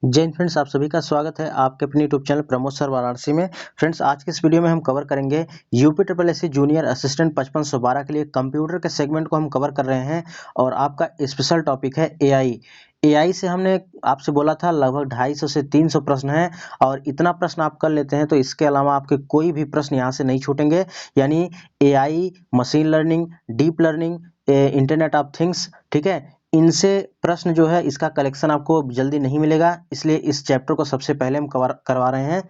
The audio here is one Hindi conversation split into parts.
जय हिंद फ्रेंड्स, आप सभी का स्वागत है आपके अपने YouTube channel Pramod sir Varanasi में। फ्रेंड्स, आज के इस वीडियो में हम कवर करेंगे UP triple SC junior assistant 5512 के लिए कंप्यूटर के सेगमेंट को हम कवर कर रहे हैं और आपका स्पेशल टॉपिक है एआई। एआई से हमने आपसे बोला था लगभग 250 से 300 प्रश्न हैं और इतना प्रश्न आप कर लेते हैं तो इसके अलावा आपके कोई भी प्रश्न यहाँ से नहीं छूटेंगे। यानी AI, machine learning, deep learning, internet of things, ठीक है, इनसे प्रश्न जो है इसका कलेक्शन आपको जल्दी नहीं मिलेगा, इसलिए इस चैप्टर को सबसे पहले हम कवर करवा रहे हैं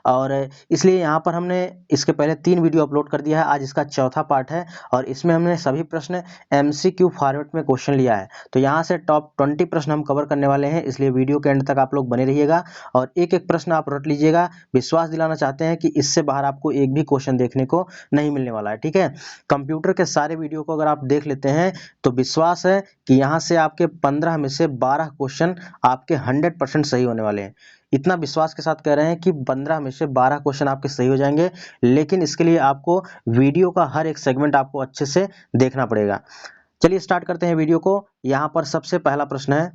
और इसलिए यहाँ पर हमने इसके पहले 3 वीडियो अपलोड कर दिया है। आज इसका चौथा पार्ट है और इसमें हमने सभी प्रश्न एमसीक्यू फॉर्मेट में क्वेश्चन लिया है। तो यहाँ से टॉप 20 प्रश्न हम कवर करने वाले हैं, इसलिए वीडियो के एंड तक आप लोग बने रहिएगा और एक एक प्रश्न आप रट लीजिएगा। विश्वास दिलाना चाहते हैं कि इससे बाहर आपको एक भी क्वेश्चन देखने को नहीं मिलने वाला है, ठीक है। कंप्यूटर के सारे वीडियो को अगर आप देख लेते हैं तो विश्वास है कि यहाँ से आपके 15 में से 12 क्वेश्चन आपके 100% सही होने वाले हैं। इतना विश्वास के साथ कह रहे हैं कि 15 में से 12 क्वेश्चन आपके सही हो जाएंगे, लेकिन इसके लिए आपको वीडियो का हर एक सेगमेंट आपको अच्छे से देखना पड़ेगा। चलिए स्टार्ट करते हैं वीडियो को। यहाँ पर सबसे पहला प्रश्न है,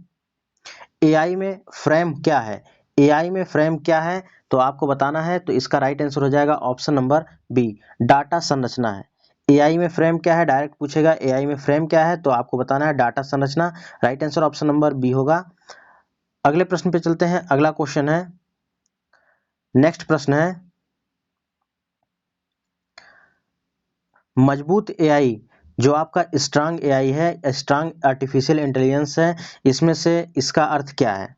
एआई में फ्रेम क्या है? एआई में फ्रेम क्या है तो आपको बताना है, तो इसका राइट आंसर हो जाएगा ऑप्शन नंबर बी, डाटा संरचना है। एआई में फ्रेम क्या है, डायरेक्ट पूछेगा एआई में फ्रेम क्या है तो आपको बताना है डाटा संरचना। Right answer option number B होगा। अगले प्रश्न पे चलते हैं। अगला क्वेश्चन है, नेक्स्ट प्रश्न है, मजबूत एआई जो आपका स्ट्रांग एआई है, स्ट्रांग आर्टिफिशियल इंटेलिजेंस है, इसमें से इसका अर्थ क्या है?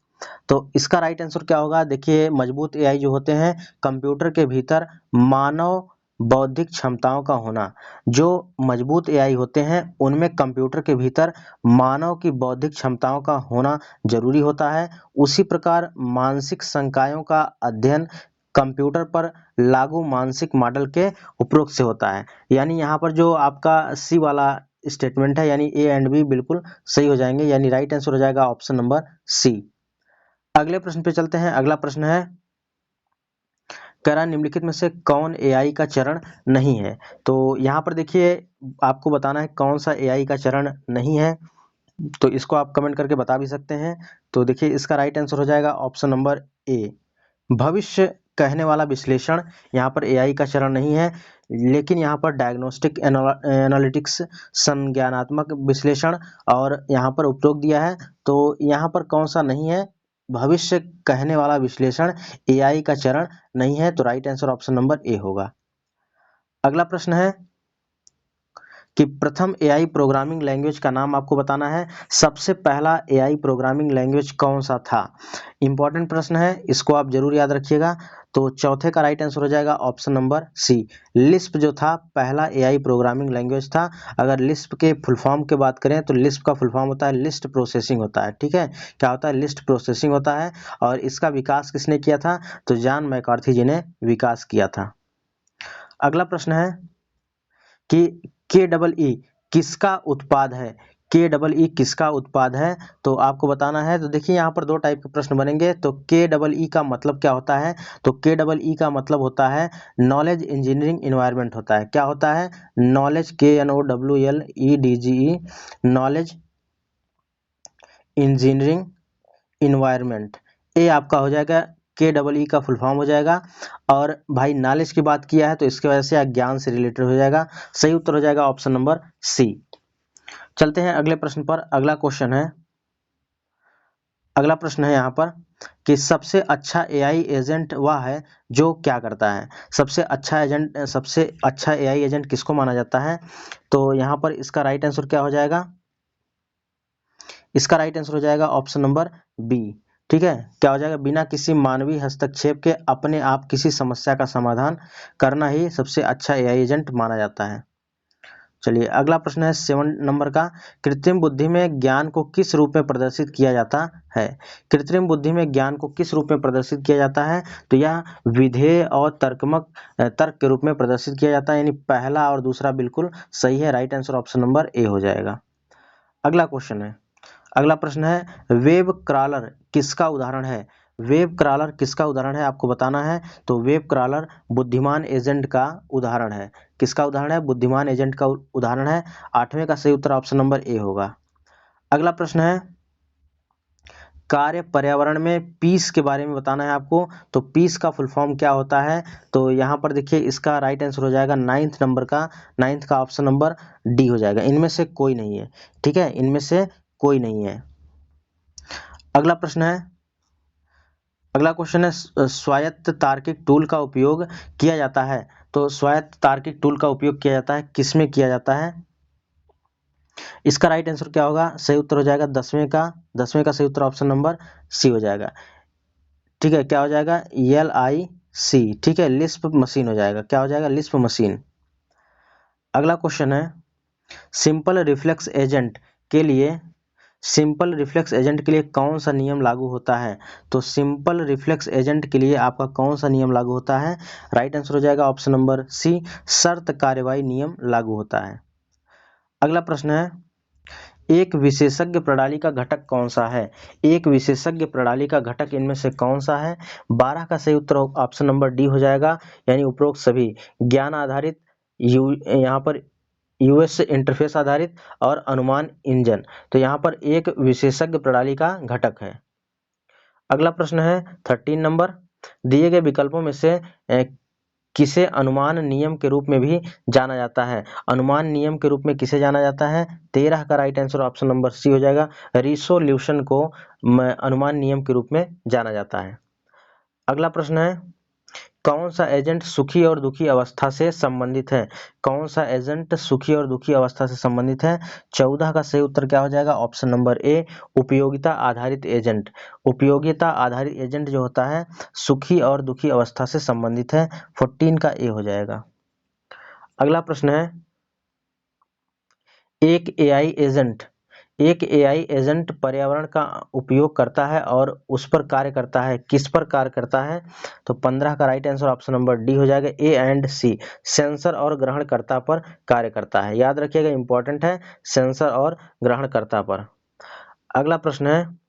तो इसका राइट आंसर क्या होगा? देखिए, मजबूत एआई जो होते हैं कंप्यूटर के भीतर मानव बौद्धिक क्षमताओं का होना। जो मजबूत एआई होते हैं उनमें कंप्यूटर के भीतर मानव की बौद्धिक क्षमताओं का होना जरूरी होता है। उसी प्रकार मानसिक संकायों का अध्ययन कंप्यूटर पर लागू मानसिक मॉडल के उपयोग से होता है। यानी यहाँ पर जो आपका सी वाला स्टेटमेंट है, यानी ए एंड बी बिल्कुल सही हो जाएंगे, यानी राइट आंसर हो जाएगा ऑप्शन नंबर सी। अगले प्रश्न पे चलते हैं। अगला प्रश्न है, कह रहा है निम्नलिखित में से कौन एआई का चरण नहीं है? तो यहाँ पर देखिए, आपको बताना है कौन सा एआई का चरण नहीं है, तो इसको आप कमेंट करके बता भी सकते हैं। तो देखिए, इसका राइट आंसर हो जाएगा ऑप्शन नंबर ए, भविष्य कहने वाला विश्लेषण। यहाँ पर एआई का चरण नहीं है, लेकिन यहाँ पर डायग्नोस्टिक एनालिटिक्स, संज्ञानात्मक विश्लेषण और यहाँ पर उपयोग दिया है। तो यहाँ पर कौन सा नहीं है? भविष्य कहने वाला विश्लेषण एआई का चरण नहीं है, तो right answer option number A होगा। अगला प्रश्न है कि प्रथम एआई प्रोग्रामिंग लैंग्वेज का नाम आपको बताना है। सबसे पहला एआई प्रोग्रामिंग लैंग्वेज कौन सा था? इंपॉर्टेंट प्रश्न है, इसको आप जरूर याद रखिएगा। तो चौथे का राइट आंसर हो जाएगा ऑप्शन नंबर सी, लिस्प जो था पहला एआई प्रोग्रामिंग लैंग्वेज था। अगर लिस्प के फुल फॉर्म की बात करें तो लिस्प का फुल फॉर्म होता है लिस्ट प्रोसेसिंग होता है, ठीक है। क्या होता है? लिस्ट प्रोसेसिंग होता है। और इसका विकास किसने किया था? तो जॉन मैकार्थी जी ने विकास किया था। अगला प्रश्न है कि के डबल ई किसका उत्पाद है? के डबल ई किसका उत्पाद है तो आपको बताना है। तो देखिए, यहाँ पर दो टाइप के प्रश्न बनेंगे। तो के डबल ई का मतलब क्या होता है? तो के डबल ई का मतलब होता है नॉलेज इंजीनियरिंग इन्वायरमेंट होता है। क्या होता है? Knowledge, KNOWLEDGE, knowledge engineering environment. ए आपका हो जाएगा, के डबल ई का फुल फॉर्म हो जाएगा। और भाई नॉलेज की बात किया है तो इसकी वजह से ज्ञान से रिलेटेड हो जाएगा। सही उत्तर हो जाएगा ऑप्शन नंबर सी। चलते हैं अगले प्रश्न पर। अगला क्वेश्चन है, अगला प्रश्न है यहाँ पर कि सबसे अच्छा एआई एजेंट वह है जो क्या करता है? सबसे अच्छा एआई एजेंट किसको माना जाता है? तो यहाँ पर इसका राइट आंसर क्या हो जाएगा? इसका राइट आंसर हो जाएगा ऑप्शन नंबर बी, ठीक है। क्या हो जाएगा? बिना किसी मानवीय हस्तक्षेप के अपने आप किसी समस्या का समाधान करना ही सबसे अच्छा एआई एजेंट माना जाता है। चलिए अगला प्रश्न है 7 नंबर का, कृत्रिम बुद्धि में ज्ञान को किस रूप में प्रदर्शित किया जाता है? कृत्रिम बुद्धि में ज्ञान को किस रूप में प्रदर्शित किया जाता है? तो यह विधेय और तर्क के रूप में प्रदर्शित किया जाता है, यानी पहला और दूसरा बिल्कुल सही है। Right answer option number A हो जाएगा। अगला क्वेश्चन है, अगला प्रश्न है वेब क्रॉलर किसका उदाहरण है? वेब क्रॉलर किसका उदाहरण है आपको बताना है। तो वेब क्रॉलर बुद्धिमान एजेंट का उदाहरण है। किसका उदाहरण है? बुद्धिमान एजेंट का उदाहरण है। 8वें का सही उत्तर ऑप्शन नंबर ए होगा। अगला प्रश्न है, कार्य पर्यावरण में पीस के बारे में बताना है आपको। तो पीस का फुल फॉर्म क्या होता है, तो यहाँ पर देखिए इसका राइट आंसर हो जाएगा नाइन्थ का ऑप्शन नंबर डी हो जाएगा। इनमें से कोई नहीं है, ठीक है, इनमें से कोई नहीं है। अगला क्वेश्चन है स्वायत्त तार्किक टूल का उपयोग किया जाता है। तो स्वायत्त तार्किक टूल का उपयोग किया जाता है, किसमें किया जाता है? इसका राइट आंसर क्या होगा? सही उत्तर हो जाएगा 10वें का सही उत्तर ऑप्शन नंबर सी हो जाएगा। ठीक है, क्या हो जाएगा? LIC, ठीक है, लिस्प मशीन हो जाएगा। क्या हो जाएगा? Lisp machine. अगला क्वेश्चन है सिंपल रिफ्लेक्स एजेंट के लिए कौन सा नियम लागू होता है? तो सिंपल रिफ्लेक्स एजेंट के लिए आपका कौन सा नियम लागू होता है? राइट आंसर हो जाएगा ऑप्शन नंबर सी, शर्त कार्यवाही नियम लागू होता है। अगला प्रश्न है एक विशेषज्ञ प्रणाली का घटक कौन सा है? एक विशेषज्ञ प्रणाली का घटक इनमें से कौन सा है? 12 का सही उत्तर ऑप्शन नंबर डी हो जाएगा, यानी उपरोक्त सभी ज्ञान आधारित, यहाँ पर यूएस इंटरफेस आधारित और अनुमान इंजन। तो यहाँ पर एक विशेषज्ञ प्रणाली का घटक है। अगला प्रश्न है 13 नंबर, दिए गए विकल्पों में से किसे अनुमान नियम के रूप में भी जाना जाता है? अनुमान नियम के रूप में किसे जाना जाता है? 13 का right answer option number C हो जाएगा, रिसोल्यूशन को अनुमान नियम के रूप में जाना जाता है। अगला प्रश्न है कौन सा एजेंट सुखी और दुखी अवस्था से संबंधित है? कौन सा एजेंट सुखी और दुखी अवस्था से संबंधित है? 14 का सही उत्तर क्या हो जाएगा? ऑप्शन नंबर ए, उपयोगिता आधारित एजेंट। उपयोगिता आधारित एजेंट जो होता है सुखी और दुखी अवस्था से संबंधित है। 14 का ए हो जाएगा। अगला प्रश्न है एक एआई एजेंट पर्यावरण का उपयोग करता है और उस पर कार्य करता है, किस पर कार्य करता है? तो 15 का right answer option number D हो जाएगा, ए एंड सी, सेंसर और ग्रहणकर्ता पर कार्य करता है। याद रखिएगा, इंपॉर्टेंट है, सेंसर और ग्रहणकर्ता पर। अगला प्रश्न है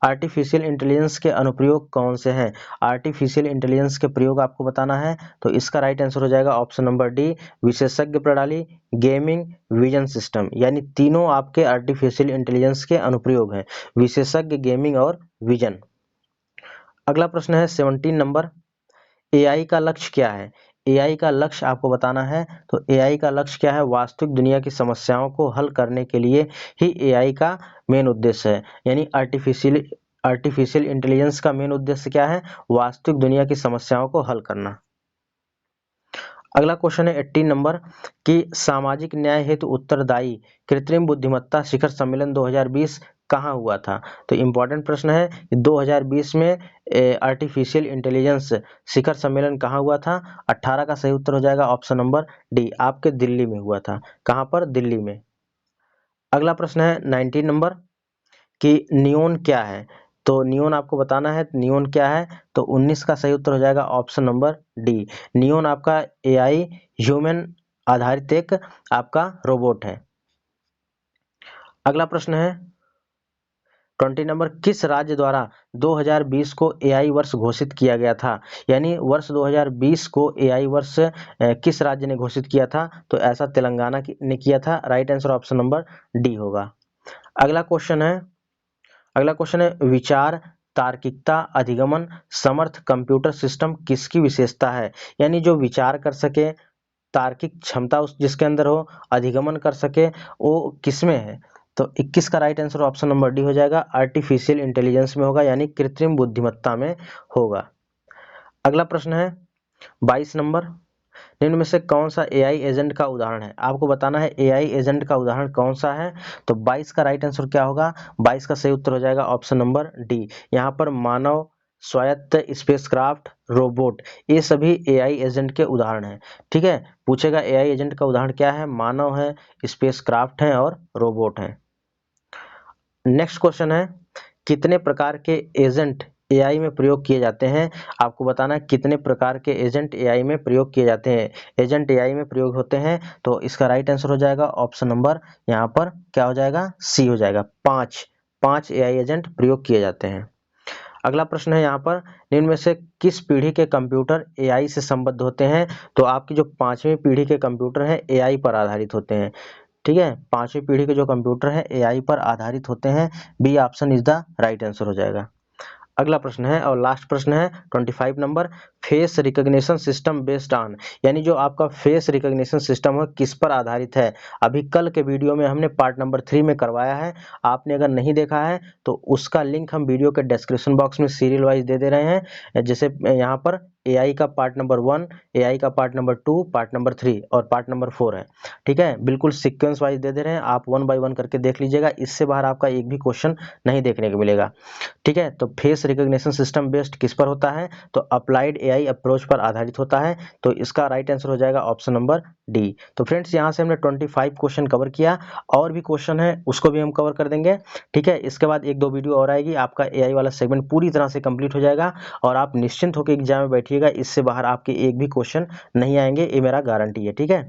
आर्टिफिशियल इंटेलिजेंस के अनुप्रयोग कौन से हैं? आर्टिफिशियल इंटेलिजेंस के प्रयोग आपको बताना है। तो इसका राइट आंसर हो जाएगा ऑप्शन नंबर डी, विशेषज्ञ प्रणाली, गेमिंग, विजन सिस्टम। यानी तीनों आपके आर्टिफिशियल इंटेलिजेंस के अनुप्रयोग हैं, विशेषज्ञ, गेमिंग और विजन। अगला प्रश्न है 17 नंबर, एआई का लक्ष्य क्या है? एआई का लक्ष्य आपको बताना है। तो एआई का लक्ष्य क्या है? वास्तविक दुनिया की समस्याओं को हल करने के लिए ही एआई का मेन उद्देश्य है। यानी आर्टिफिशियल इंटेलिजेंस का मेन उद्देश्य क्या है? वास्तविक दुनिया की समस्याओं को हल करना। अगला क्वेश्चन है 18 नंबर कि सामाजिक न्याय हेतु उत्तरदायी कृत्रिम बुद्धिमत्ता शिखर सम्मेलन 2020 कहाँ हुआ था? तो इम्पोर्टेंट प्रश्न है, 2020 में आर्टिफिशियल इंटेलिजेंस शिखर सम्मेलन कहाँ हुआ था? 18 का सही उत्तर हो जाएगा ऑप्शन नंबर डी, आपके दिल्ली में हुआ था। कहाँ पर? दिल्ली में। अगला प्रश्न है 19 नंबर कि नियोन क्या है? तो नियोन आपको बताना है, नियोन क्या है? तो 19 का सही उत्तर हो जाएगा ऑप्शन नंबर डी, नियोन आपका एआई ह्यूमन आधारित एक आपका रोबोट है। अगला प्रश्न है 20 नंबर, किस राज्य द्वारा 2020 को एआई वर्ष घोषित किया गया था? यानी वर्ष 2020 को एआई वर्ष किस राज्य ने घोषित किया था? तो ऐसा तेलंगाना ने किया था। Right answer option number D होगा। अगला क्वेश्चन है विचार, तार्किकता, अधिगमन, समर्थ कंप्यूटर सिस्टम किसकी विशेषता है? यानी जो विचार कर सके, तार्किक क्षमता उस जिसके अंदर हो, अधिगमन कर सके, वो किसमें है? तो 21 का right answer option number D हो जाएगा, आर्टिफिशियल इंटेलिजेंस में होगा, यानी कृत्रिम बुद्धिमत्ता में होगा। अगला प्रश्न है 22 नंबर, निम्न में से कौन सा एआई एजेंट का उदाहरण है? आपको बताना है एआई एजेंट का उदाहरण कौन सा है। तो 22 का राइट आंसर क्या होगा? 22 का सही उत्तर हो जाएगा ऑप्शन नंबर डी, यहाँ पर मानव, स्वायत्त स्पेसक्राफ्ट, रोबोट, ये सभी एआई एजेंट के उदाहरण हैं। ठीक है, पूछेगा एआई एजेंट का उदाहरण क्या है? मानव है, स्पेसक्राफ्ट है और रोबोट है। नेक्स्ट क्वेश्चन है कितने प्रकार के एजेंट एआई में प्रयोग किए जाते हैं? आपको बताना है कितने प्रकार के एजेंट एआई में प्रयोग किए जाते हैं, एजेंट एआई में प्रयोग होते हैं। तो इसका राइट आंसर हो जाएगा ऑप्शन नंबर यहाँ पर क्या हो जाएगा? सी हो जाएगा, 5 एआई एजेंट प्रयोग किए जाते हैं। अगला प्रश्न है यहाँ पर निम्न में से किस पीढ़ी के कंप्यूटर एआई से संबद्ध होते हैं? तो आपकी जो 5वीं पीढ़ी के कंप्यूटर हैं एआई पर आधारित होते हैं। ठीक है, 5वीं पीढ़ी के जो कंप्यूटर हैं एआई पर आधारित होते हैं। B option is the right answer हो जाएगा। अगला प्रश्न है और लास्ट प्रश्न है 25 number, face recognition system based on, यानी जो आपका फेस रिकॉग्निशन सिस्टम है किस पर आधारित है। अभी कल के वीडियो में हमने पार्ट नंबर 3 में करवाया है, आपने अगर नहीं देखा है तो उसका लिंक हम वीडियो के डिस्क्रिप्शन बॉक्स में सीरियल वाइज दे दे रहे हैं। जैसे यहाँ पर एआई का पार्ट नंबर 1, एआई का पार्ट नंबर 2, पार्ट नंबर 3 और पार्ट नंबर 4 है। ठीक है, बिल्कुल सीक्वेंस वाइज दे दे रहे हैं, आप 1 बाय 1 करके देख लीजिएगा, इससे बाहर आपका एक भी क्वेश्चन नहीं देखने को मिलेगा। ठीक है, तो फेस रिकॉग्निशन सिस्टम बेस्ड किस पर होता है, तो अप्लाइड एआई अप्रोच पर आधारित होता है। तो इसका राइट आंसर हो जाएगा ऑप्शन नंबर डी। तो फ्रेंड्स यहाँ से हमने 25 क्वेश्चन कवर किया, और भी क्वेश्चन है उसको भी हम कवर कर देंगे। ठीक है, इसके बाद 1-2 वीडियो और आएगी, आपका एआई वाला सेगमेंट पूरी तरह से कंप्लीट हो जाएगा और आप निश्चिंत होकर एग्जाम में बैठिएगा, इससे बाहर आपके एक भी क्वेश्चन नहीं आएंगे, ये मेरा गारंटी है। ठीक है,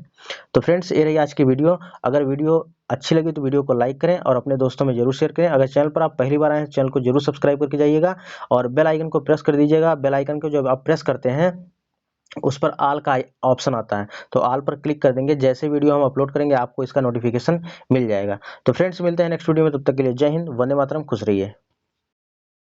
तो फ्रेंड्स ये रही आज की वीडियो। अगर वीडियो अच्छी लगी तो वीडियो को लाइक करें और अपने दोस्तों में जरूर शेयर करें। अगर चैनल पर आप पहली बार आए हैं चैनल को जरूर सब्सक्राइब करके जाइएगा और बेल आइकन को प्रेस कर दीजिएगा। बेल आइकन को जब आप प्रेस करते हैं उस पर ऑल का ऑप्शन आता है, तो ऑल पर क्लिक कर देंगे, जैसे वीडियो हम अपलोड करेंगे आपको इसका नोटिफिकेशन मिल जाएगा। तो फ्रेंड्स मिलते हैं नेक्स्ट वीडियो में, तब तक के लिए जय हिंद, वंदे मातरम, खुश रहिए।